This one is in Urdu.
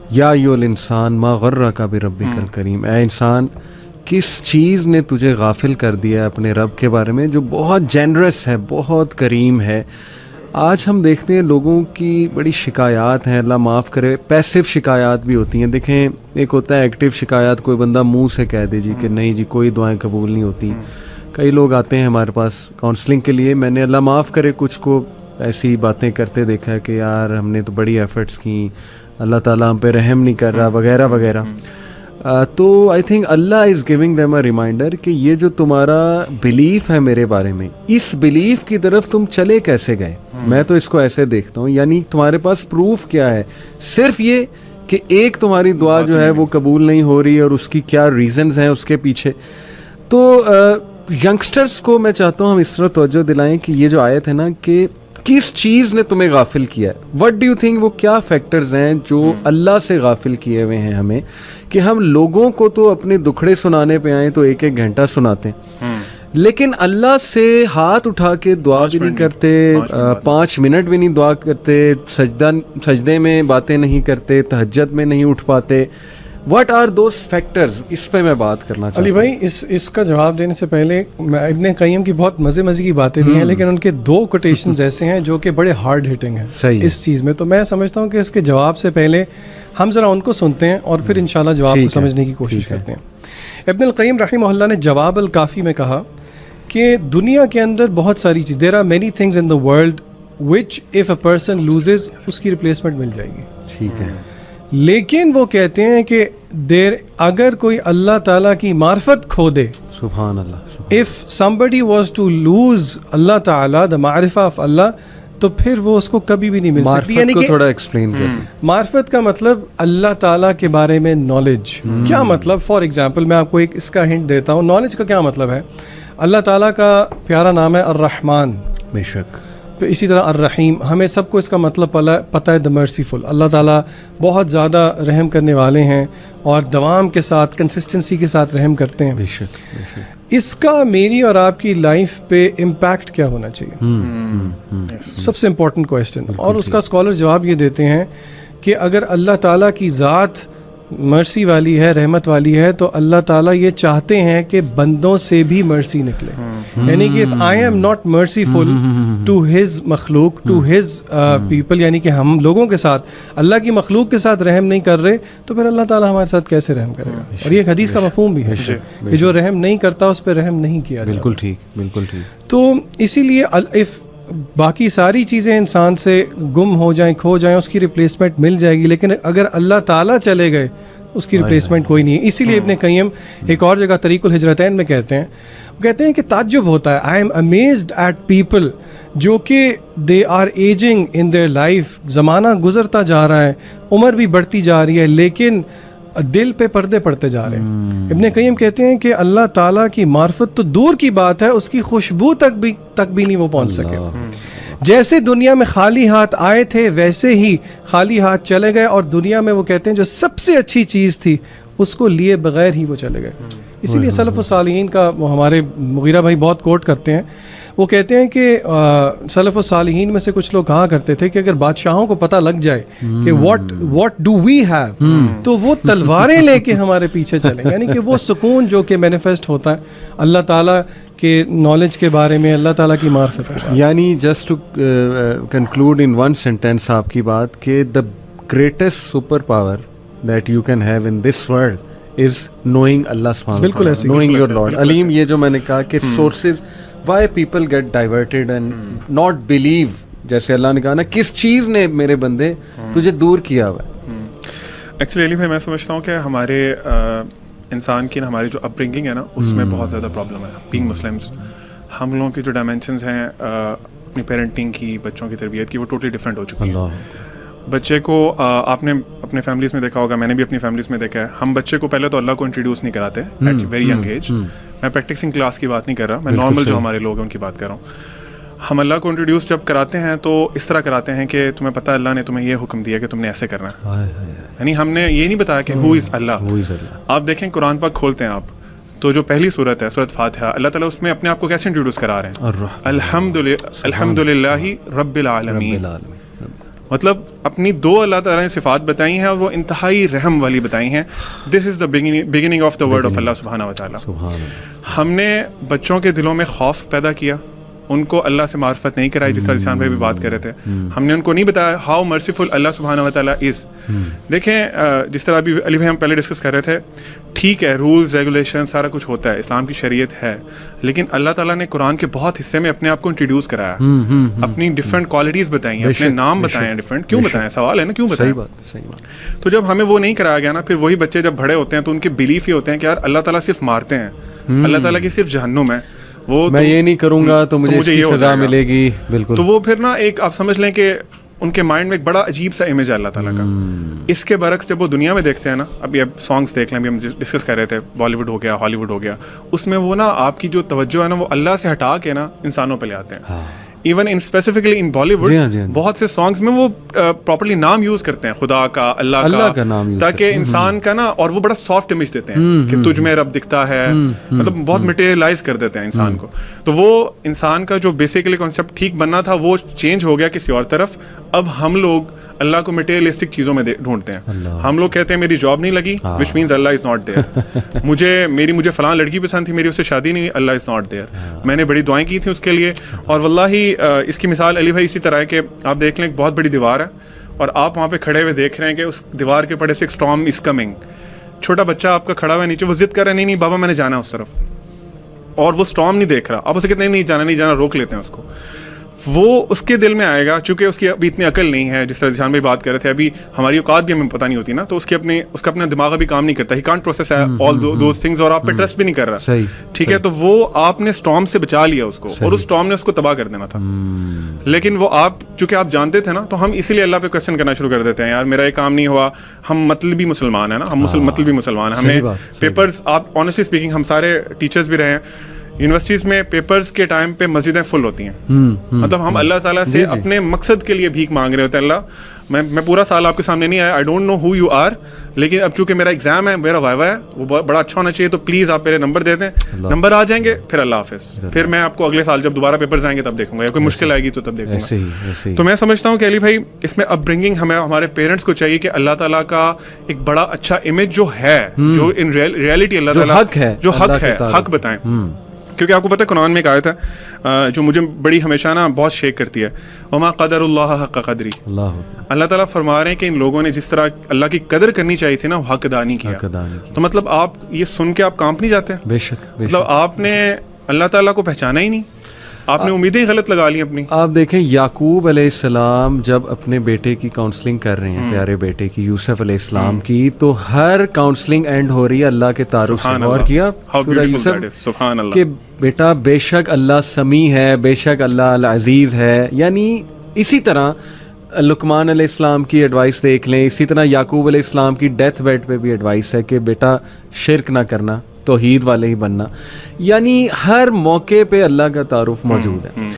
یا ایھا الانسان ما غرک بربک الکریم، اے انسان کس چیز نے تجھے غافل کر دیا ہے اپنے رب کے بارے میں جو بہت جینرس ہے، بہت کریم ہے۔ آج ہم دیکھتے ہیں لوگوں کی بڑی شکایات ہیں، اللہ معاف کرے، پیسو شکایات بھی ہوتی ہیں۔ دیکھیں ایک ہوتا ہے ایکٹیو شکایات، کوئی بندہ منہ سے کہہ دے جی کہ نہیں جی کوئی دعائیں قبول نہیں ہوتی۔ کئی لوگ آتے ہیں ہمارے پاس کاؤنسلنگ کے لیے، میں نے اللہ معاف کرے کچھ کو ایسی باتیں کرتے دیکھا ہے کہ یار ہم نے تو بڑی ایفرٹس کی، اللہ تعالیٰ ہم پہ رحم نہیں کر رہا وغیرہ وغیرہ۔ تو I think Allah is giving them a reminder کہ یہ جو تمہارا بلیف ہے میرے بارے میں، اس بلیف کی طرف تم چلے کیسے گئے؟ میں تو اس کو ایسے دیکھتا ہوں، یعنی تمہارے پاس پروف کیا ہے؟ صرف یہ کہ ایک تمہاری دعا جو ہے وہ قبول نہیں ہو رہی اور اس کی کیا ریزنز ہیں اس کے پیچھے۔ تو ینگسٹرز کو میں چاہتا ہوں ہم اس طرح توجہ دلائیں کہ یہ جو آیت ہے نا کہ کس چیز نے تمہیں غافل کیا ہے، وٹ ڈو یو تھنک وہ کیا فیکٹرز ہیں جو اللہ سے غافل کیے ہوئے ہیں ہمیں، کہ ہم لوگوں کو تو اپنے دکھڑے سنانے پہ آئیں تو ایک ایک گھنٹہ سناتے ہیں، لیکن اللہ سے ہاتھ اٹھا کے دعا بھی نہیں کرتے، 5 منٹ بھی نہیں دعا کرتے، سجدے میں باتیں نہیں کرتے، تہجد میں نہیں اٹھ پاتے۔ What are those factors? اس پہ میں بات کرنا چاہتا ہوں۔ علی بھائی اس کا جواب دینے سے پہلے ابن قیم کی بہت مزے کی باتیں بھی ہیں، لیکن ان کے 2 کوٹیشنز ایسے ہیں جو کہ بڑے ہارڈ ہٹنگ ہیں اس چیز میں۔ تو میں سمجھتا ہوں کہ اس کے جواب سے پہلے ہم ذرا ان کو سنتے ہیں اور پھر انشاءاللہ جواب کو سمجھنے کی کوشش کرتے ہیں۔ ابن القیم رحمہ اللہ نے جواب الکافی میں کہا کہ دنیا کے اندر بہت ساری چیز، there are many things in the world which if a person loses اس کی ریپلیسمنٹ مل جائے گی، ٹھیک ہے، لیکن وہ کہتے ہیں کہ اگر کوئی اللہ تعالیٰ کی معرفت کھو دے، سبحان اللہ، if somebody was to lose اللہ تعالیٰ the معرفہ of اللہ، تو پھر وہ اس کو کبھی بھی نہیں مل سکتی۔ یعنی کہ تھوڑا ایکسپلین کریں۔ معرفت کا مطلب اللہ تعالیٰ کے بارے میں نالج۔ کیا مطلب؟ فار ایگزامپل میں آپ کو ایک اس کا ہنٹ دیتا ہوں، نالج کا کیا مطلب ہے۔ اللہ تعالیٰ کا پیارا نام ہے الرحمن، بے شک، اسی طرح الرحیم، ہمیں سب کو اس کا مطلب پتہ ہے، دا مرسیفل۔ اللہ تعالیٰ بہت زیادہ رحم کرنے والے ہیں اور دوام کے ساتھ کنسسٹنسی کے ساتھ رحم کرتے ہیں۔ بے شک، بے شک۔ اس کا میری اور آپ کی لائف پہ امپیکٹ کیا ہونا چاہیے؟ سب سے امپورٹنٹ کویسچن۔ اور اس کا اسکالر جواب یہ دیتے ہیں کہ اگر اللہ تعالیٰ کی ذات مرسی والی ہے، رحمت والی ہے، تو اللہ تعالیٰ یہ چاہتے ہیں کہ بندوں سے بھی مرسی نکلے۔ یعنی کہ if I am not merciful to his مخلوق، to his people، یعنی کہ ہم لوگوں کے ساتھ اللہ کی مخلوق کے ساتھ رحم نہیں کر رہے، تو پھر اللہ تعالیٰ ہمارے ساتھ کیسے رحم کرے گا؟ اور یہ ایک حدیث کا مفہوم بھی ہے کہ جو رحم نہیں کرتا اس پہ رحم نہیں کیا جاتا۔ بالکل ٹھیک، بالکل ٹھیک۔ تو اسی لیے if باقی ساری چیزیں انسان سے گم ہو جائیں، کھو جائیں، اس کی ریپلیسمنٹ مل جائے گی، لیکن اگر اللہ تعالیٰ چلے گئے اس کی ریپلیسمنٹ کوئی نہیں ہے۔ اسی لیے ابن قیم ایک اور جگہ طریق الہجرتین میں کہتے ہیں کہ تعجب ہوتا ہے، I am amazed at people جو کہ they are ageing in their life, زمانہ گزرتا جا رہا ہے، عمر بھی بڑھتی جا رہی ہے، لیکن دل پہ پردے پڑتے جا رہے ہیں۔ ابن قیم کہتے ہیں کہ اللہ تعالیٰ کی معرفت تو دور کی بات ہے، اس کی خوشبو تک بھی نہیں وہ پہنچ سکے۔ جیسے دنیا میں خالی ہاتھ آئے تھے ویسے ہی خالی ہاتھ چلے گئے، اور دنیا میں وہ کہتے ہیں جو سب سے اچھی چیز تھی اس کو لیے بغیر ہی وہ چلے گئے۔ اسی لیے سلف الصالحین کا وہ ہمارے مغیرہ بھائی بہت کوٹ کرتے ہیں، وہ کہتے ہیں کہ سلف الصالحین میں سے کچھ لوگ کہا کرتے تھے کہ اگر بادشاہوں کو پتہ لگ جائے کہ what do we have، تو وہ تلواریں لے کے ہمارے پیچھے چلیں۔ یعنی کہ وہ سکون جو کہ مینیفیسٹ ہوتا ہے اللہ تعالیٰ کے نالج کے بارے میں، اللہ تعالیٰ کی معرفت کے بارے میں۔ یعنی just to conclude in one sentence آپ کی بات کہ the greatest super power that you can have in this world is knowing اللہ سبحانہ، بالکل ایسے، نوئنگ یور لارڈ۔ علیم، یہ جو میں نے کہا کہ sources why people get diverted and not believe, جیسے اللہ نے کہا نا کس چیز نے میرے بندے تجھے دور کیا ہوا ہے۔ ایکچولی علی بھائی میں سمجھتا ہوں کہ ہمارے انسان کی ہماری جو اپ برنگنگ ہے نا اس میں بہت زیادہ پرابلم ہے۔ بینگ مسلمس، ہم لوگوں کی جو ڈائمینشنز ہیں اپنی پیرنٹنگ کی، بچوں کی تربیت کی، وہ ٹوٹلی ڈفرینٹ ہو چکی ہیں۔ بچے کو آپ نے اپنے فیملیز میں دیکھا ہوگا، میں نے بھی اپنی فیملیز میں دیکھا ہے، ہم بچے کو پہلے تو اللہ کو انٹروڈیوس نہیں کراتے ایٹ ویری ینگ ایج۔ میں پریکٹسنگ کلاس کی بات نہیں کر رہا، میں نارمل جو ہمارے لوگ ہیں ان کی بات کر رہا ہوں۔ ہم اللہ کو انٹروڈیوس جب کراتے ہیں تو اس طرح کراتے ہیں کہ تمہیں پتہ اللہ نے تمہیں یہ حکم دیا کہ تم نے ایسے کرنا ہے، یعنی ہم نے یہ نہیں بتایا کہ ہو از اللہ۔ آپ دیکھیں قرآن پاک کھولتے ہیں آپ تو جو پہلی صورت ہے سورۃ فاتحہ، اللہ تعالیٰ اس میں اپنے آپ کو کیسے انٹروڈیوس کرا رہے ہیں؟ الحمد للہ رب العالمین، مطلب اپنی 2 اللہ تعالیٰ نے صفات بتائی ہیں اور وہ انتہائی رحم والی بتائی ہیں. This is the beginning of the word of اللہ سبحانہ و تعالیٰ. ہم نے بچوں کے دلوں میں خوف پیدا کیا, ان کو اللہ سے معرفت نہیں کرائی, جس طرح جشان بھائی بھی بات کر رہے تھے. ہم نے ان کو نہیں بتایا ہاؤ مرسیفل اللہ سبحانہ و تعالیٰ از. دیکھیں جس طرح ابھی علی بھائی ہم پہلے ڈسکس کر رہے تھے, ٹھیک ہے رولز ریگولیشن سارا کچھ ہوتا ہے, اسلام کی شریعت ہے, لیکن اللہ تعالیٰ نے قرآن کے بہت حصے میں اپنے آپ کو انٹروڈیوس کرایا, اپنی ڈفرینٹ کوالٹیز بتائی ہیں, اپنے نام بتائے ہیں ڈفرینٹ. کیوں بتائیں؟ سوال ہے نا کیوں بتائیں. تو جب ہمیں وہ نہیں کرایا گیا نا, پھر وہی بچے جب بڑے ہوتے ہیں تو ان کے بلیف یہ ہوتے ہیں کہ یار اللہ تعالیٰ صرف مارتے ہیں, اللہ تعالیٰ کی صرف جہنم ہے, وہ میں یہ نہیں کروں گا تو مجھے اس کی سزا ملے گی. بالکل. تو وہ پھر نا ایک آپ سمجھ لیں کہ ان کے مائنڈ میں ایک بڑا عجیب سا امیج ہے اللہ تعالیٰ کا. اس کے برعکس جب وہ دنیا میں دیکھتے ہیں نا, ابھی اب سانگس دیکھ لیں, ابھی ہم ڈسکس کر رہے تھے بالی ووڈ ہو گیا, ہالی ووڈ ہو گیا, اس میں وہ نا آپ کی جو توجہ ہے نا وہ اللہ سے ہٹا کے نا انسانوں پہ لے آتے ہیں. Even in specifically in Bollywood بہت سے سانگس میں وہ پراپرلی نام یوز کرتے ہیں, خدا کا, اللہ کا نام, تاکہ انسان کا نا, اور وہ بڑا سافٹ امیج دیتے ہیں کہ تجھ میں رب دکھتا ہے, مطلب بہت مٹیریلائز کر دیتے ہیں انسان کو. تو وہ انسان کا جو بیسیکلی کانسیپٹ ٹھیک بننا تھا وہ چینج ہو گیا کسی اور طرف. اب ہم لوگ اللہ کو مٹیریلسٹک چیزوں میں ڈھونڈتے ہیں. ہم لوگ کہتے ہیں میری جاب نہیں لگی, which means Allah is not there. مجھے فلاں لڑکی پسند تھی, میری اس سے شادی نہیں ہوئی, اللہ از ناٹ دیئر. میں نے بڑی دعائیں کی تھیں اس کے لیے. اور واللہ اس کی مثال علی بھائی اسی طرح ہے کہ آپ دیکھ لیں ایک بہت بڑی دیوار ہے اور آپ وہاں پہ کھڑے ہوئے دیکھ رہے ہیں کہ اس دیوار کے پڑے سے ایک اسٹارم از کمنگ. چھوٹا بچہ آپ کا کھڑا ہوا ہے نیچے, وہ ضد کر رہا ہے نہیں بابا میں نے جانا ہے اس طرف, اور وہ اسٹارم نہیں دیکھ رہا. آپ اسے کہتے ہیں نہیں جانا, روک لیتے ہیں اس کو. وہ اس کے دل میں آئے گا, چونکہ اس کی ابھی اتنی عقل نہیں ہے, جس طرح جہان بھائی بات کر رہے تھے, ابھی ہماری اوقات بھی ہمیں پتہ نہیں ہوتی نا, تو اس کا اپنا دماغ ابھی کام نہیں کرتا, he can't process all those things, اور آپ پہ ٹرسٹ بھی نہیں کر رہا. ٹھیک ہے, تو وہ آپ نے اسٹارم سے بچا لیا اس کو, اور اس اسٹارم نے اس کو تباہ کر دینا تھا. لیکن وہ آپ چونکہ آپ جانتے تھے نا, تو ہم اسی لیے اللہ پہ کوشچن کرنا شروع کر دیتے ہیں, یار میرا یہ کام نہیں ہوا. ہم مطلبی مسلمان ہیں نا, ہم مطلبی مسلمان ہیں. ہمیں پیپرز, آپ آنیسٹلی اسپیکنگ ہم سارے ٹیچرز بھی رہے ہیں, یونیورسٹیز میں پیپرز کے ٹائم پہ مسجدیں فل ہوتی ہیں. مطلب ہم اللہ تعالیٰ سے اپنے مقصد کے لیے بھیک مانگ رہے ہوتے ہیں, اللہ میں پورا سال آپ کے سامنے نہیں آیا, I don't know who you are, لیکن اب چونکہ میرا ایگزام ہے, میرا وائوا ہے, وہ بڑا اچھا ہونا چاہیے, تو پلیز آپ میرے نمبر دے دیں. نمبر آ جائیں گے پھر اللہ حافظ, پھر میں آپ کو اگلے سال جب دوبارہ پیپرز آئیں گے تب دیکھوں گا, یا کوئی مشکل آئے گی تو تب دیکھوں گا. تو میں سمجھتا ہوں کہ علی بھائی اس میں اپ برنگنگ ہمیں ہمارے پیرنٹس کو چاہیے کہ اللہ تعالیٰ کا ایک بڑا اچھا امیج جو ہے, جو ان ریئلٹی اللہ تعالیٰ جو حق ہے, حق بتائیں. کیونکہ آپ کو پتہ ہے قرآن میں ایک آیت ہے جو مجھے بڑی ہمیشہ نا بہت شیک کرتی ہے, وما قدر اللہ حق قدری. اللہ تعالیٰ فرما رہے ہیں کہ ان لوگوں نے جس طرح اللہ کی قدر کرنی چاہیے تھی نا, وہ حق ادا نہیں کیا. تو مطلب آپ یہ سن کے آپ کانپ نہیں جاتے؟ بے شک. مطلب آپ نے اللہ تعالیٰ کو پہچانا ہی نہیں, آپ نے امیدیں غلط لگا لی اپنی. آپ دیکھیں یعقوب علیہ السلام جب اپنے بیٹے کی کاؤنسلنگ کر رہے ہیں, پیارے بیٹے کی, یوسف علیہ السلام کی, تو ہر کاؤنسلنگ اینڈ ہو رہی ہے اللہ کے تعارف سے. اور کیا سورہ یوسف کہ بیٹا بے شک اللہ سمیع ہے, بے شک اللہ العزیز ہے. یعنی اسی طرح لقمان علیہ السلام کی ایڈوائس دیکھ لیں, اسی طرح یعقوب علیہ السلام کی ڈیتھ بیڈ پہ بھی ایڈوائس ہے کہ بیٹا شرک نہ کرنا, توحید والے ہی بننا. یعنی ہر موقع پہ اللہ کا تعارف موجود ہے.